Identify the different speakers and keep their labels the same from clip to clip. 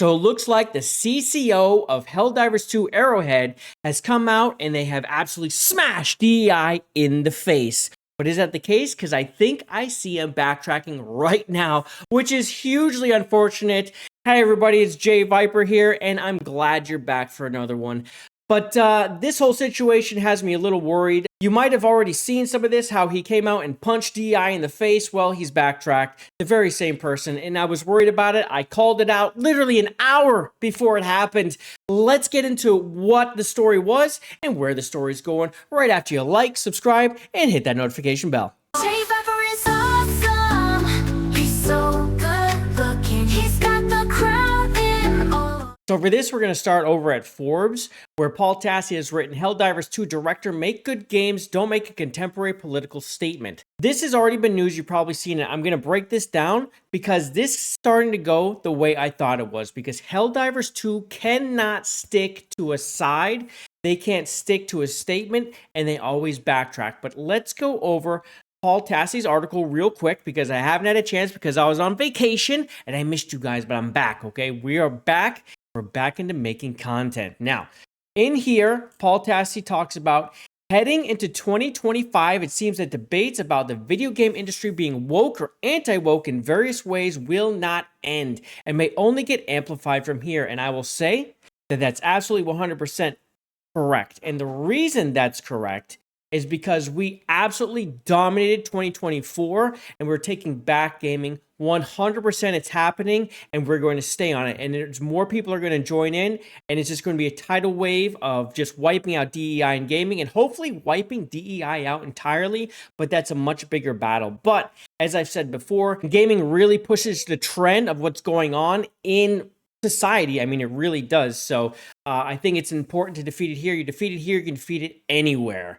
Speaker 1: So it looks like the CCO of Helldivers 2 Arrowhead has come out and they have absolutely smashed DEI in the face. But is that the case? Because I think I see him backtracking right now, which is hugely unfortunate. Hi everybody, it's JayViper here, and I'm glad you're back for another one. But this whole situation has me a little worried. You might have already seen some of this, how he came out and punched DEI in the face. Well, he's backtracked, the very same person, and I was worried about it. I called it out literally an hour before it happened. Let's get into what the story was and where the story's going right after you like, subscribe, and hit that notification bell.
Speaker 2: JayViper is awesome. He's so good looking. He's got the crowd in awe.
Speaker 1: So for this, we're going to start over at Forbes, where Paul Tassi has written, Helldivers 2 director, make good games, don't make a contemporary political statement. This has already been news, you've probably seen it. I'm going to break this down because this is starting to go the way I thought it was, because Helldivers 2 cannot stick to a side, they can't stick to a statement, and they always backtrack. But let's go over Paul Tassi's article real quick, because I haven't had a chance because I was on vacation and I missed you guys, but I'm back, okay? We are back. We're back into making content. Now, in here, Paul Tassi talks about heading into 2025, it seems that debates about the video game industry being woke or anti-woke in various ways will not end and may only get amplified from here. And I will say that that's absolutely 100% correct. And the reason that's correct is because we absolutely dominated 2024 and we're taking back gaming 100%. It's happening and we're going to stay on it. And there's more people are going to join in, and it's just going to be a tidal wave of just wiping out DEI in gaming and hopefully wiping DEI out entirely. But that's a much bigger battle. But as I've said before, gaming really pushes the trend of what's going on in society. I mean, it really does. So I think it's important to defeat it here. You defeat it here, you can defeat it anywhere.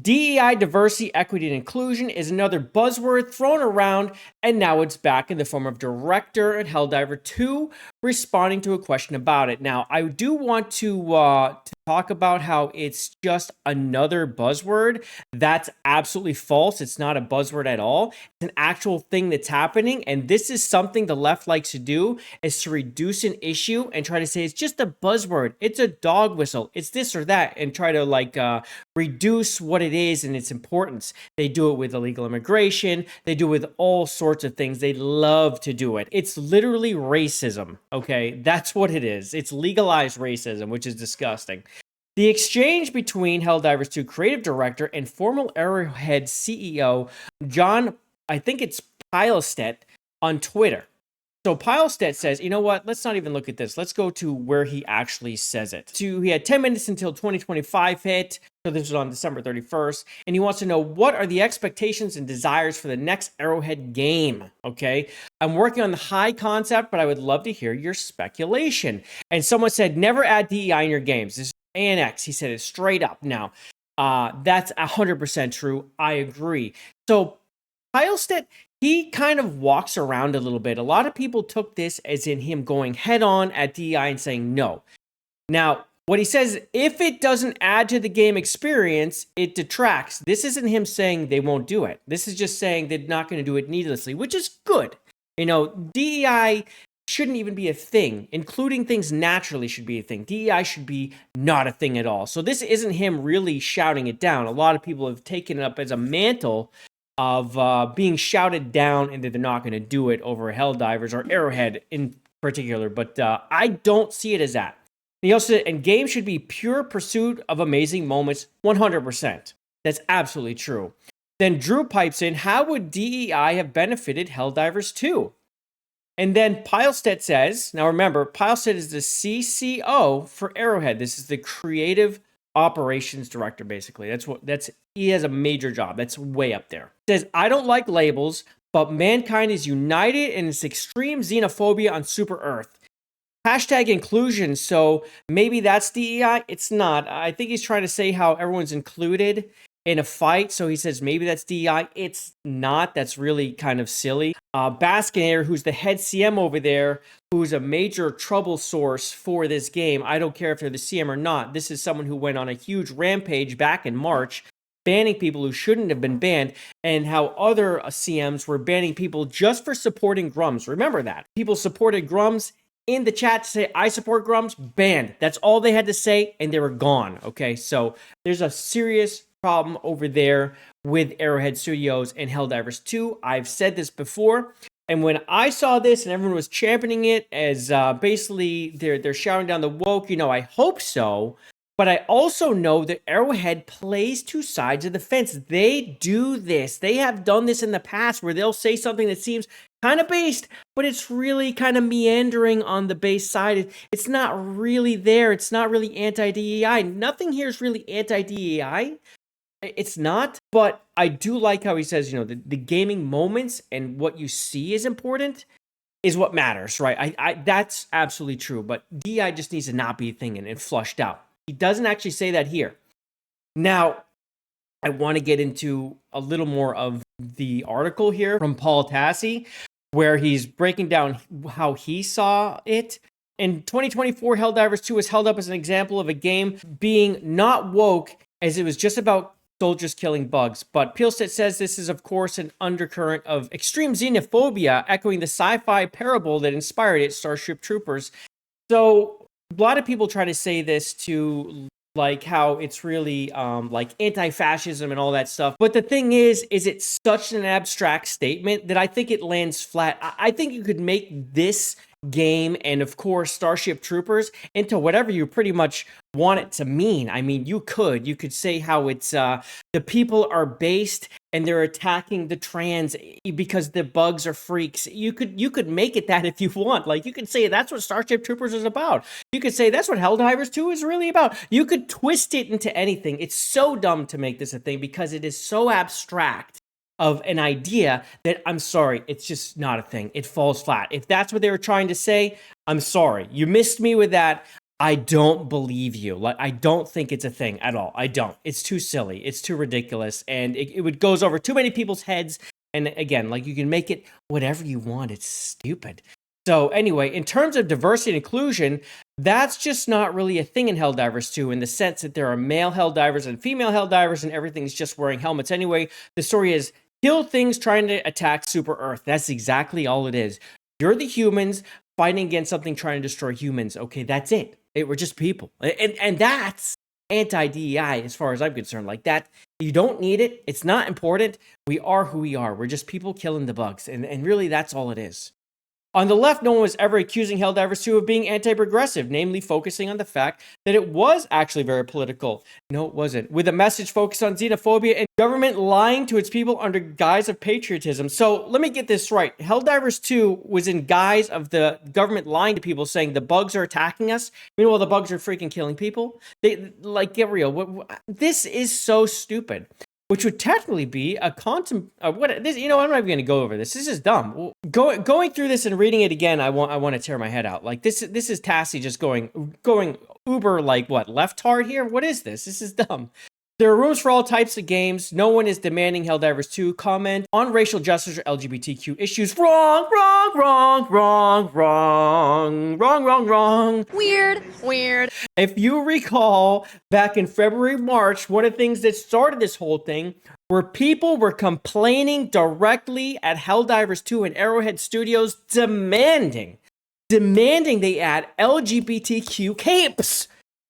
Speaker 1: DEI, diversity, equity, and inclusion is another buzzword thrown around, and now it's back in the form of director at Helldiver 2 responding to a question about it. Now, I do want to talk about how it's just another buzzword. That's absolutely false. It's not a buzzword at all. It's an actual thing that's happening, and this is something the left likes to do, is to reduce an issue and try to say it's just a buzzword. It's a dog whistle. It's this or that, and try to reduce what it is and its importance. They do it with illegal immigration. They do it with all sorts of things. They love to do it. It's literally racism, okay? That's what it is. It's legalized racism, which is disgusting. The exchange between Helldivers 2 creative director and former Arrowhead CEO, John, I think it's Pilestedt, on Twitter. So Pilestedt says, you know what, let's not even look at this. Let's go to where he actually says it. So he had 10 minutes until 2025 hit. So this was on December 31st. And he wants to know, what are the expectations and desires for the next Arrowhead game? Okay. I'm working on the high concept, but I would love to hear your speculation. And someone said, never add DEI in your games. This is ANX. He said it straight up. Now, that's 100% true. I agree. So Pilestedt, he kind of walks around a little bit. A lot of people took this as in him going head on at DEI and saying no. Now, what he says, if it doesn't add to the game experience, it detracts. This isn't him saying they won't do it. This is just saying they're not going to do it needlessly, which is good. You know, DEI shouldn't even be a thing. Including things naturally should be a thing. DEI should be not a thing at all. So this isn't him really shouting it down. A lot of people have taken it up as a mantle of being shouted down and that they're not going to do it over Helldivers or Arrowhead in particular. But I don't see it as that. He also said, and games should be pure pursuit of amazing moments, 100%. That's absolutely true. Then Drew pipes in, how would DEI have benefited Helldivers 2? And then Pilestedt says, now remember, Pilestedt is the CCO for Arrowhead. This is the creative operations director, basically. He has a major job. That's way up there. Says, I don't like labels, but mankind is united in its extreme xenophobia on Super Earth. Hashtag inclusion, so maybe that's DEI? It's not. I think he's trying to say how everyone's included in a fight, so he says maybe that's DEI. It's not. That's really kind of silly. Baskinator, who's the head CM over there, who's a major trouble source for this game. I don't care if they're the CM or not. This is someone who went on a huge rampage back in March, banning people who shouldn't have been banned, and how other CMs were banning people just for supporting Grums. Remember that. People supported Grums. in the chat to say, I support Grumps, banned. That's all they had to say, and they were gone, okay? So there's a serious problem over there with Arrowhead Studios and Helldivers 2. I've said this before, and when I saw this and everyone was championing it as basically they're shouting down the woke, I hope so. But I also know that Arrowhead plays two sides of the fence. They do this. They have done this in the past where they'll say something that seems kind of based, but it's really kind of meandering on the base side. It's not really there. It's not really anti-DEI. Nothing here is really anti-DEI. It's not, but I do like how he says, the gaming moments and what you see is important is what matters, right? I that's absolutely true, but DEI just needs to not be a thing and flushed out. He doesn't actually say that here. Now, I want to get into a little more of the article here from Paul Tassi, where he's breaking down how he saw it. In 2024, Helldivers 2 was held up as an example of a game being not woke as it was just about soldiers killing bugs. But Peelstead says this is, of course, an undercurrent of extreme xenophobia, echoing the sci-fi parable that inspired it, Starship Troopers. So a lot of people try to say this to like how it's really like anti-fascism and all that stuff. But the thing is it's such an abstract statement that I think it lands flat. I think you could make this game and of course Starship Troopers into whatever you pretty much want it to mean. I mean, you could say how it's the people are based and they're attacking the trans because the bugs are freaks. You could make it that if you want. Like, you could say that's what Starship Troopers is about. You could say that's what Helldivers 2 is really about. You could twist it into anything. It's so dumb to make this a thing because it is so abstract of an idea that, I'm sorry, it's just not a thing. It falls flat. If that's what they were trying to say, I'm sorry. You missed me with that. I don't believe you. Like, I don't think it's a thing at all. I don't. It's too silly. It's too ridiculous. And it goes over too many people's heads. And again, like, you can make it whatever you want. It's stupid. So anyway, in terms of diversity and inclusion, that's just not really a thing in Helldivers 2 in the sense that there are male Helldivers and female Helldivers and everything's just wearing helmets anyway. The story is kill things trying to attack Super Earth. That's exactly all it is. You're the humans fighting against something trying to destroy humans. Okay, that's it. We're just people. And that's anti-DEI as far as I'm concerned. Like that, you don't need it. It's not important. We are who we are. We're just people killing the bugs. And really, that's all it is. On the left, no one was ever accusing Helldivers 2 of being anti-progressive, namely focusing on the fact that it was actually very political. No, it wasn't. With a message focused on xenophobia and government lying to its people under guise of patriotism. So let me get this right. Helldivers 2 was in guise of the government lying to people, saying the bugs are attacking us. Meanwhile, the bugs are freaking killing people. Get real. This is so stupid. Which would technically be a I'm not even going to go over this. This is dumb. Going through this and reading it again, I want to tear my head out. Like this is Tassi just going uber like what left-hard here. What is this? This is dumb. There are rooms for all types of games. No one is demanding Helldivers 2 comment on racial justice or LGBTQ issues. Wrong.
Speaker 3: Weird.
Speaker 1: If you recall, back in February, March, one of the things that started this whole thing were people were complaining directly at Helldivers 2 and Arrowhead Studios demanding they add LGBTQ capes.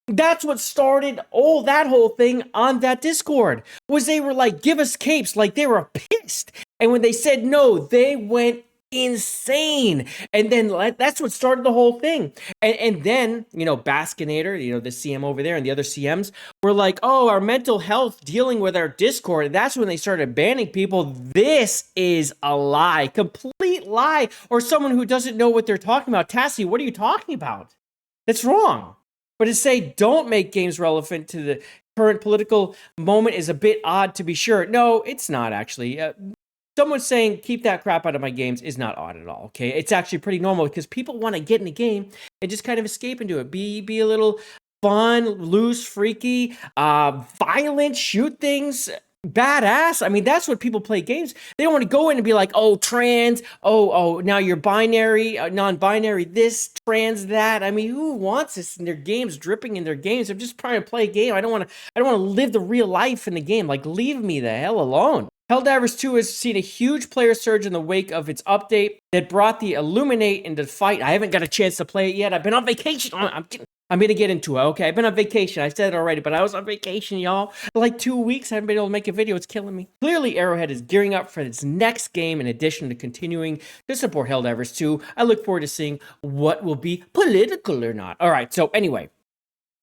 Speaker 1: That's what started that whole thing on that Discord, was they were like, give us capes, like they were pissed. And when they said no, they went insane. And then that's what started the whole thing. And then, Baskinator, the CM over there and the other CMs were like, oh, our mental health dealing with our Discord. And that's when they started banning people. This is a lie, complete lie. Or someone who doesn't know what they're talking about. Tassi, what are you talking about? That's wrong. But to say don't make games relevant to the current political moment is a bit odd, to be sure. No, it's not actually. Someone saying keep that crap out of my games is not odd at all, okay? It's actually pretty normal because people want to get in a game and just kind of escape into it. Be a little fun, loose, freaky, violent, shoot things, badass. I mean, that's what people play games. They don't want to go in and be like, oh, trans, oh, now you're binary, non-binary, this, trans, that. I mean, who wants this in their games, dripping in their games? I'm just trying to play a game. I don't want to live the real life in the game. Like, leave me the hell alone. Helldivers 2 has seen a huge player surge in the wake of its update that brought the Illuminate into the fight. I haven't got a chance to play it yet. I've been on vacation. I'm going to get into it, okay? I've been on vacation. I said it already, but I was on vacation, y'all. Like 2 weeks. I haven't been able to make a video. It's killing me. Clearly, Arrowhead is gearing up for its next game in addition to continuing to support Helldivers 2. I look forward to seeing what will be political or not. All right, so anyway.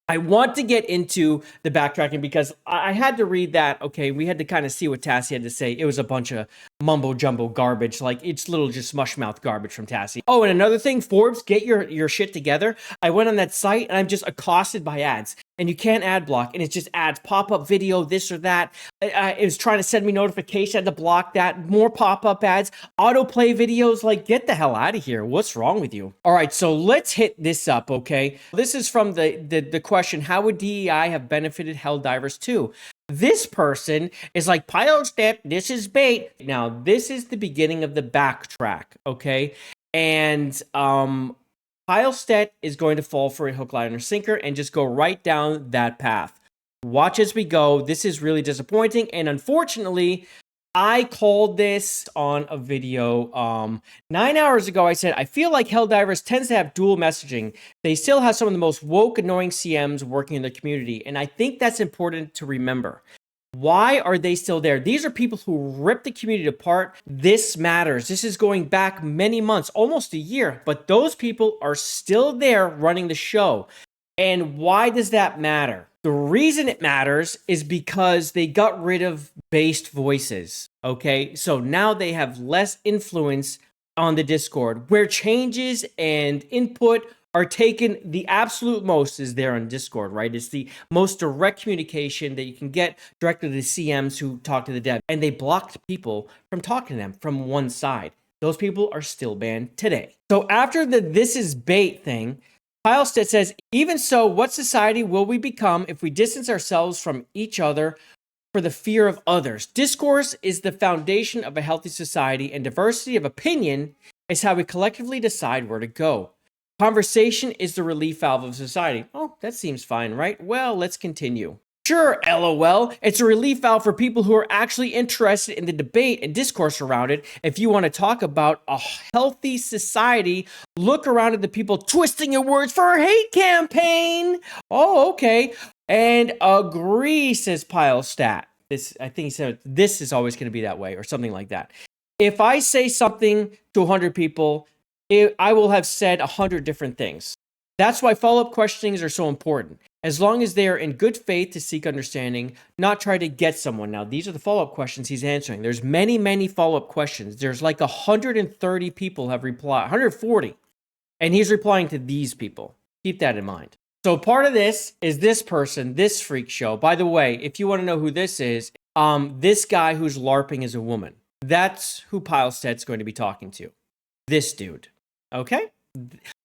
Speaker 1: I want to get into the backtracking because I had to read that. Okay, we had to kind of see what Tassie had to say. It was a bunch of mumbo jumbo garbage, like it's little just mush mouth garbage from Tassie. Oh, and another thing, Forbes, get your shit together. I went on that site and I'm just accosted by ads. And you can't ad block, and it's just ads, pop-up video, this or that. It was trying to send me notification, I had to block that. More pop-up ads, autoplay videos, like, get the hell out of here. What's wrong with you? All right, so let's hit this up, okay? This is from the question, how would DEI have benefited Helldivers 2? This person is like, Pilestat, this is bait. Now, this is the beginning of the backtrack, okay? And, Pilestat is going to fall for a hook, line, or sinker and just go right down that path. Watch as we go. This is really disappointing. And unfortunately, I called this on a video 9 hours ago. I said, I feel like Helldivers tends to have dual messaging. They still have some of the most woke, annoying CMs working in the community. And I think that's important to remember. Why are they still there? These are people who rip the community apart. This matters. This is going back many months, almost a year, but those people are still there running the show. And why does that matter? The reason it matters is because they got rid of based voices, okay? So now they have less influence on the Discord, where changes and input are taken the absolute most is there on Discord, right? It's the most direct communication that you can get directly to the CMs who talk to the dev. And they blocked people from talking to them from one side. Those people are still banned today. So after the this is bait thing, Pilestat says, even so, what society will we become if we distance ourselves from each other for the fear of others? Discourse is the foundation of a healthy society, and diversity of opinion is how we collectively decide where to go. Conversation is the relief valve of society. Oh, that seems fine, right? Well, let's continue. Sure, LOL. It's a relief valve for people who are actually interested in the debate and discourse around it. If you want to talk about a healthy society, look around at the people twisting your words for a hate campaign. Oh, okay. And agree, says Pilestat. I think he said this is always going to be that way or something like that. If I say something to 100 people, I will have said 100 different things. That's why follow-up questionings are so important. As long as they are in good faith to seek understanding, not try to get someone. Now, these are the follow-up questions he's answering. There's many, many follow-up questions. There's like 130 people have replied, 140. And he's replying to these people. Keep that in mind. So part of this is this person, this freak show. By the way, if you want to know who this is, this guy who's LARPing is a woman. That's who Pilestat's going to be talking to. This dude. Okay?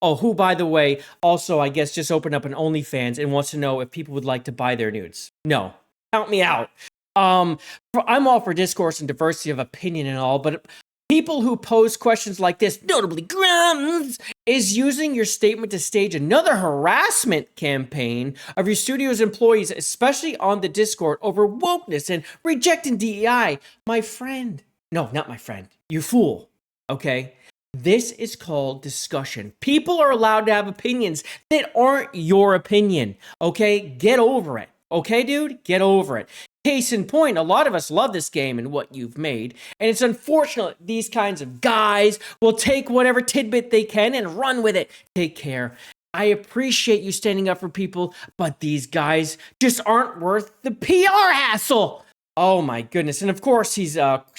Speaker 1: Oh, who, by the way, also, I guess, just opened up an OnlyFans and wants to know if people would like to buy their nudes. No. Count me out. I'm all for discourse and diversity of opinion and all, but people who pose questions like this, notably Grums, is using your statement to stage another harassment campaign of your studio's employees, especially on the Discord, over wokeness and rejecting DEI. My friend. No, not my friend. You fool. Okay? This is called discussion. People are allowed to have opinions that aren't your opinion. Okay? Get over it. Okay, dude? Get over it. Case in point, a lot of us love this game and what you've made, and it's unfortunate these kinds of guys will take whatever tidbit they can and run with it. Take care. I appreciate you standing up for people, but these guys just aren't worth the PR hassle. Oh my goodness. And of course, he's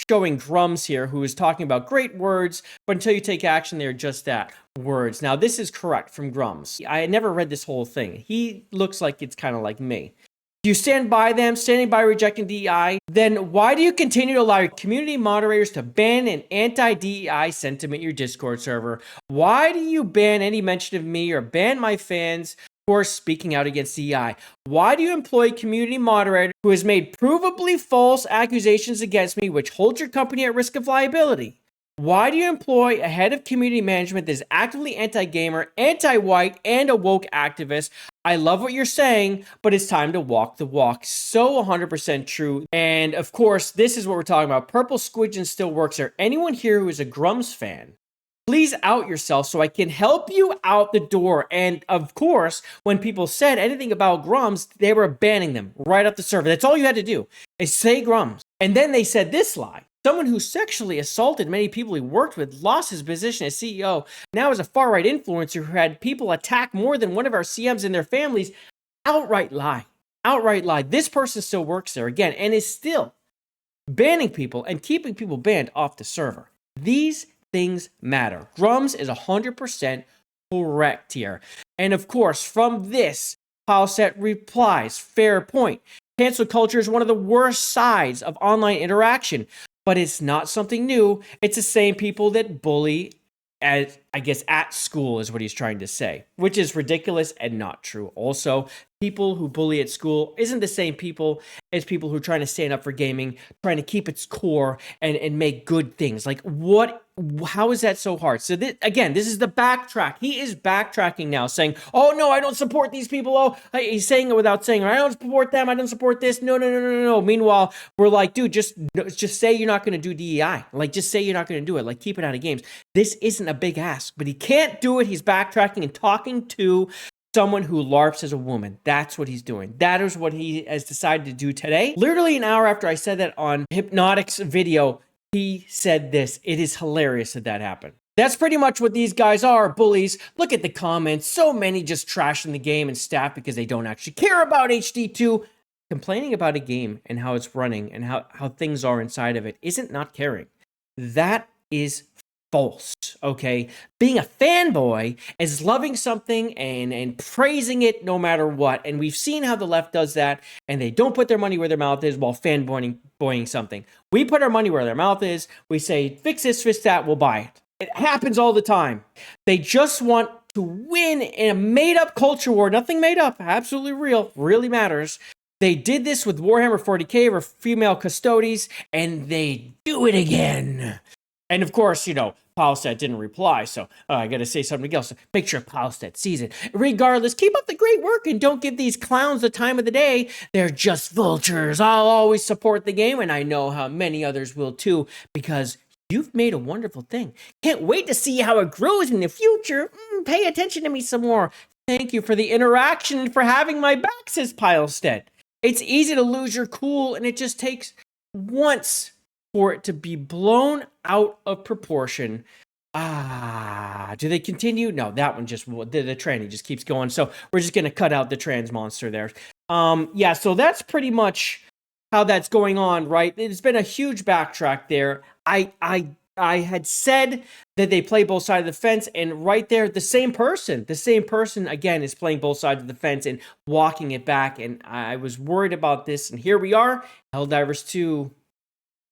Speaker 1: showing Grums here, who is talking about great words, but until you take action, they're just that, words. Now, this is correct from Grums. I had never read this whole thing. He looks like it's kind of like me. Do you stand by them, standing by rejecting DEI? Then why do you continue to allow your community moderators to ban an anti-DEI sentiment in your Discord server? Why do you ban any mention of me or ban my fans who are speaking out against DEI? Why do you employ a community moderator who has made provably false accusations against me, which holds your company at risk of liability? Why do you employ a head of community management that is actively anti-gamer, anti-white, and a woke activist? I love what you're saying, but it's time to walk the walk. So 100% true. And of course, this is what we're talking about. Purple Squidgen still works. Is there anyone here who is a Grums fan? Please out yourself so I can help you out the door. And of course, when people said anything about Grums, they were banning them right off the server. That's all you had to do is say Grums. And then they said this lie. Someone who sexually assaulted many people he worked with lost his position as CEO, now is a far-right influencer who had people attack more than one of our CMs and their families. Outright lie. Outright lie. This person still works there again and is still banning people and keeping people banned off the server. These things matter. Grums is 100% correct here. And of course, from this, Powset replies, fair point. Cancel culture is one of the worst sides of online interaction. But it's not something new. It's the same people that bully, at, I guess, at school is what he's trying to say, which is ridiculous and not true. Also, people who bully at school isn't the same people as people who are trying to stand up for gaming, trying to keep its core and make good things. Like, what? How is that so hard? So this, again, this is the backtrack. He is backtracking now, saying, oh, no, I don't support these people. Oh, he's saying it without saying, I don't support them. I don't support this. No. Meanwhile, we're like, dude, just say you're not going to do DEI. Like, just say you're not going to do it. Like, keep it out of games. This isn't a big ask, but he can't do it. He's backtracking and talking to someone who LARPs as a woman. That's what he's doing. That is what he has decided to do today. Literally an hour after I said that on Hypnotic's video, he said this. It is hilarious that happened. That's pretty much what these guys are, bullies. Look at the comments. So many just trashing the game and staff because they don't actually care about HD2. Complaining about a game and how it's running and how things are inside of it isn't not caring. That is false, okay? Being a fanboy is loving something and praising it no matter what. And we've seen how the left does that, and they don't put their money where their mouth is while fanboying something. We put our money where their mouth is. We say, fix this, fix that, we'll buy it. It happens all the time. They just want to win in a made-up culture war. Nothing made up, absolutely real, really matters. They did this with Warhammer 40k or female custodies, and they do it again. And of course, you know, Powset didn't reply, so I gotta say something else. Make sure Powset sees it. Regardless, keep up the great work and don't give these clowns the time of the day. They're just vultures. I'll always support the game, and I know how many others will too, because you've made a wonderful thing. Can't wait to see how it grows in the future. Pay attention to me some more. Thank you for the interaction and for having my back, says Pilestead. It's easy to lose your cool, and it just takes once for it to be blown out of proportion. Do they continue? No, that one just, the tranny just keeps going. So we're just going to cut out the trans monster there. Yeah, so that's pretty much how that's going on, right? It's been a huge backtrack there. I had said that they play both sides of the fence, and right there, the same person again is playing both sides of the fence and walking it back. And I was worried about this, and here we are, Helldivers 2.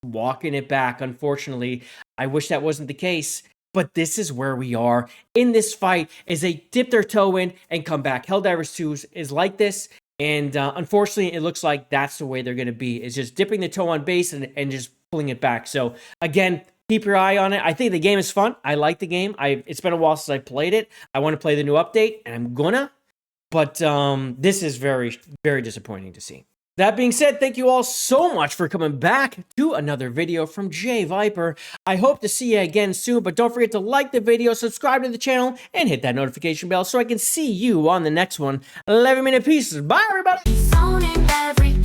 Speaker 1: Walking it back. Unfortunately, I wish that wasn't the case, but this is where we are in this fight as they dip their toe in and come back. Helldivers 2 is like this, and unfortunately, it looks like that's the way they're going to be, is just dipping the toe on base and just pulling it back. So again, keep your eye on it. I think the game is fun. I like the game. It's been a while since I played it. I want to play the new update, and I'm gonna, but this is very, very disappointing to see. That being said, thank you all so much for coming back to another video from JayViper. I hope to see you again soon, but don't forget to like the video, subscribe to the channel, and hit that notification bell so I can see you on the next one. 11-minute pieces. Bye, everybody!